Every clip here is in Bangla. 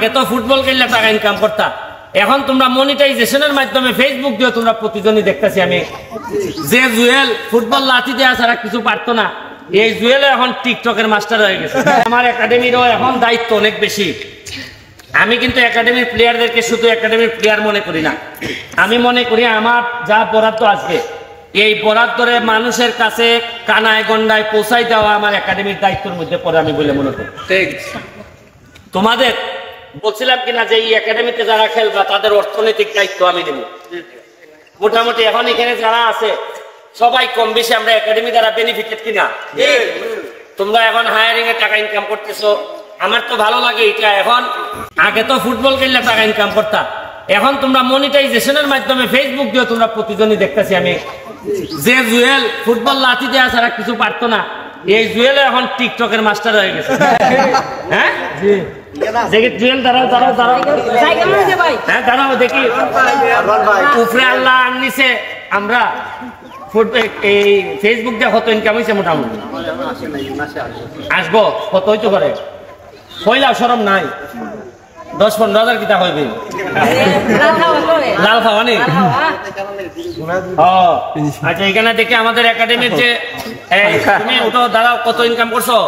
আগে তো ফুটবল খেললে টাকা ইনকাম করতা, এখন তোমরা মনিটাইজেশনের মাধ্যমে ফেসবুক দিয়ে তোমরা প্রতিজনই দেখতেছি আমি যে জুয়েল ফুটবল লাঠি দেওয়া ছাড়া কিছু পারতো না, এই জুয়েল এখন টিকটকের মাস্টার হয়ে গেছে। আমার একাডেমিরও এখন দায়িত্ব অনেক বেশি। আমি কিন্তু একাডেমির প্লেয়ারদেরকে শুধু একাডেমির প্লেয়ার মনে করি না, আমি মনে করি আমার যা বরাদ্দ আসবে এই বরাদ্দরে মানুষের কাছে কানায় গন্ডায় পৌঁছাই দেওয়া আমার একাডেমির দায়িত্বের মধ্যে পড়ে আমি বলে মনে করি। তোমাদের বলছিলাম কিনা যে এই একাডেমিতে যারা খেলবা তাদের অর্থনৈতিক দায়িত্ব আমি নেব। মোটামুটি এখন এখানে যারা আছে সবাই কম বেশি আমরা একাডেমি দ্বারা বেনিফিটেড কিনা? তোমরা এখন হায়ারিং এ টাকা ইনকাম করতেছো, আমার তো ভালো লাগে এটা। এখন আগে তো ফুটবল খেললে টাকা ইনকাম করতা, এখন তোমরা মনিটাইজেশনের মাধ্যমে ফেসবুক দিয়ে তোমরা প্রতিজনই দেখতেছি আমি যে জুয়েল ফুটবল লাঠি দেওয়া ছাড়া কিছু পারতো না, এই জুয়েল এখন টিকটকের মাস্টার হয়ে গেছে। হ্যাঁ জুয়েল দাঁড়াও দাঁড়াও দাঁড়াও, হ্যাঁ দাঁড়াও দেখি উপরে আল্লাহ আননিছে আমরা এই ফেসবুক দিয়ে কত ইনকাম হয়েছে? মোটামুটি আসবো কত হইতে পারে? পয়লা সরম নাই, 10-15 হাজার কিতা হইবে? লাল খাওয়া নেই? আচ্ছা এখানে দেখে আমাদের একাডেমির যে তুমি ওটা দাঁড়াও, কত ইনকাম করছো?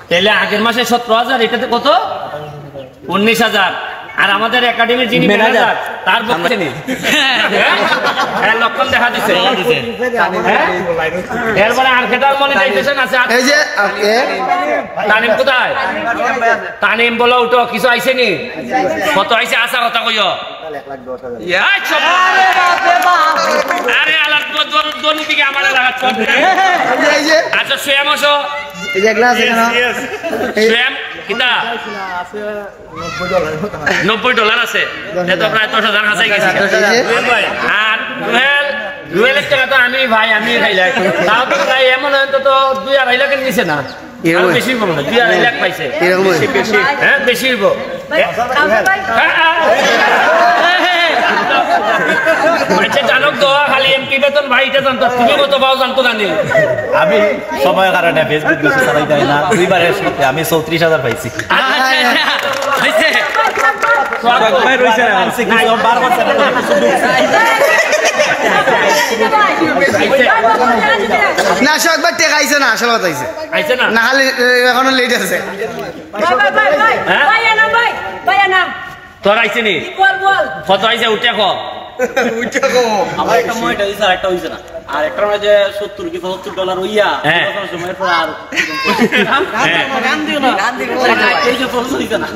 তাহলে আগের মাসে 17,000, এটাতে কত? 19,000। আর আমাদের একাডেমির যিনি ম্যানেজার তার বলতে লক্ষণ দেখা দিচ্ছে। এরপরে আর খেটার মনিটাইজেশন আছে। তানিম কোথায়? তানিম বলো উঠো, কিছু আইছে নি? কত আইছে? আসা কথা কইও। আরে আলাদ দোনি দিকে আমার লাগা চল। আচ্ছা সোয়াম আসো। সোয়াম কিতা $90 আছে, এটা প্রায় 10,000 কাছে গেছে। আর রুয়েলের টাকা তো আমি ভাই আমি খাইলাই, তাও তো ভাই এমন হয়তো তো 2-2.5 লাখের নিচে না, বেশি বলবো না, 2-2.5 লাখ পাইছে। হ্যাঁ বেশি হইব। জানক তো খালি এমপি বেতন ভাই এটা জানতো, তুমি কত পাও জানতো না? আমি সময়ের কারণে ফেসবুক বেশি চালাই যাই না, 2 বারের সাথে আমি 34,000 পাইছি। না একবার টেকা আইছে না, আসল কথা আইছে না, খালি এখনো লেট আছে। তোর আইছে নি? কত আইছে? উঠে কো আমার একটা ময়টা দিছে আর একটা হইছে না, আর একটা যে $70-75 হইয়া সময়ের পর আর গান দিও না, গান দিও না।